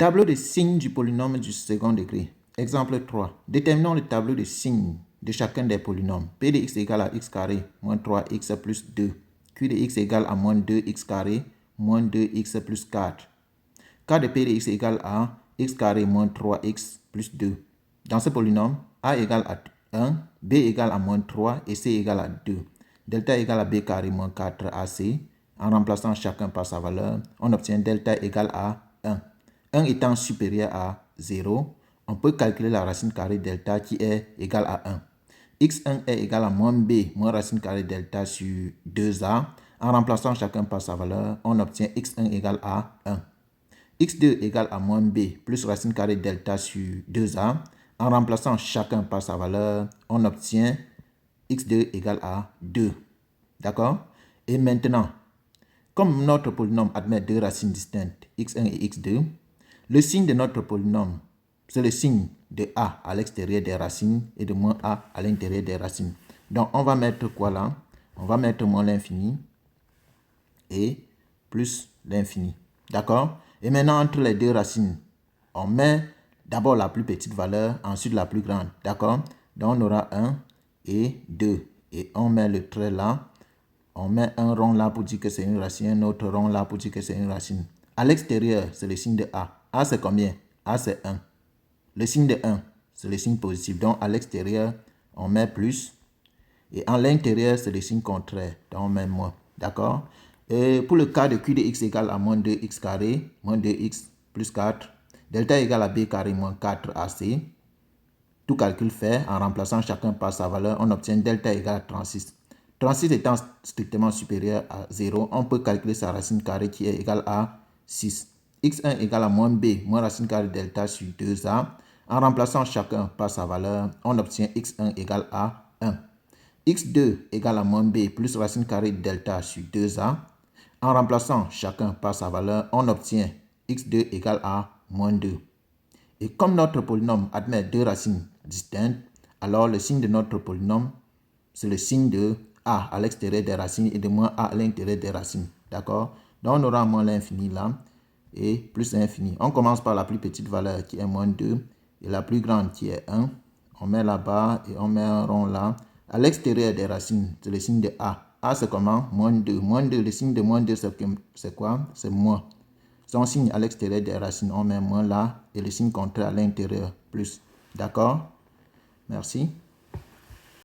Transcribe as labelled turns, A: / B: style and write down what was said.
A: Tableau de signes du polynôme du second degré. Exemple 3. Déterminons le tableau de signes de chacun des polynômes. P de x égale à x carré moins 3x plus 2. Q de x égale à moins 2x carré moins 2x plus 4. K de P de x égale à x carré moins 3x plus 2. Dans ce polynôme, A égale à 1, B égale à moins 3 et C égale à 2. Delta égale à B carré moins 4AC. En remplaçant chacun par sa valeur, on obtient delta égale à 1. 1 étant supérieur à 0, on peut calculer la racine carrée delta qui est égale à 1. x1 est égal à moins b moins racine carrée delta sur 2a. En remplaçant chacun par sa valeur, on obtient x1 égale à 1. x2 égale à moins b plus racine carrée delta sur 2a. En remplaçant chacun par sa valeur, on obtient x2 égale à 2. D'accord? Et maintenant, comme notre polynôme admet deux racines distinctes, x1 et x2, le signe de notre polynôme, c'est le signe de a à l'extérieur des racines et de moins a à l'intérieur des racines. Donc, on va mettre quoi là? On va mettre moins l'infini et plus l'infini. D'accord? Et maintenant, entre les deux racines, on met d'abord la plus petite valeur, ensuite la plus grande. D'accord? Donc, on aura 1 et 2. Et on met le trait là. On met un rond là pour dire que c'est une racine, un autre rond là pour dire que c'est une racine. À l'extérieur, c'est le signe de A. A, c'est combien? A, c'est 1. Le signe de 1, c'est le signe positif. Donc, à l'extérieur, on met plus. Et à l'intérieur, c'est le signe contraire. Donc, on met moins. D'accord? Et pour le cas de Q de x égale à moins 2x carré, moins 2x plus 4, delta égale à b carré moins 4ac. Tout calcul fait, en remplaçant chacun par sa valeur, on obtient delta égale à 36. 36 étant strictement supérieur à 0, on peut calculer sa racine carrée qui est égale à 6. x1 égale à moins b moins racine carrée delta sur 2a. En remplaçant chacun par sa valeur, on obtient x1 égale à 1. x2 égale à moins b plus racine carrée delta sur 2a. En remplaçant chacun par sa valeur, on obtient x2 égale à moins 2. Et comme notre polynôme admet deux racines distinctes, alors le signe de notre polynôme, c'est le signe de a à l'extérieur des racines et de moins a à l'intérieur des racines. D'accord? Donc on aura moins l'infini là et plus l'infini. On commence par la plus petite valeur qui est moins 2 et la plus grande qui est 1. On met là-bas et on met un rond là. À l'extérieur des racines, c'est le signe de a. A, c'est comment? Moins 2. Moins 2, le signe de moins 2, c'est quoi? C'est moins. Son signe à l'extérieur des racines, on met moins là et le signe contraire à l'intérieur, plus. D'accord? Merci.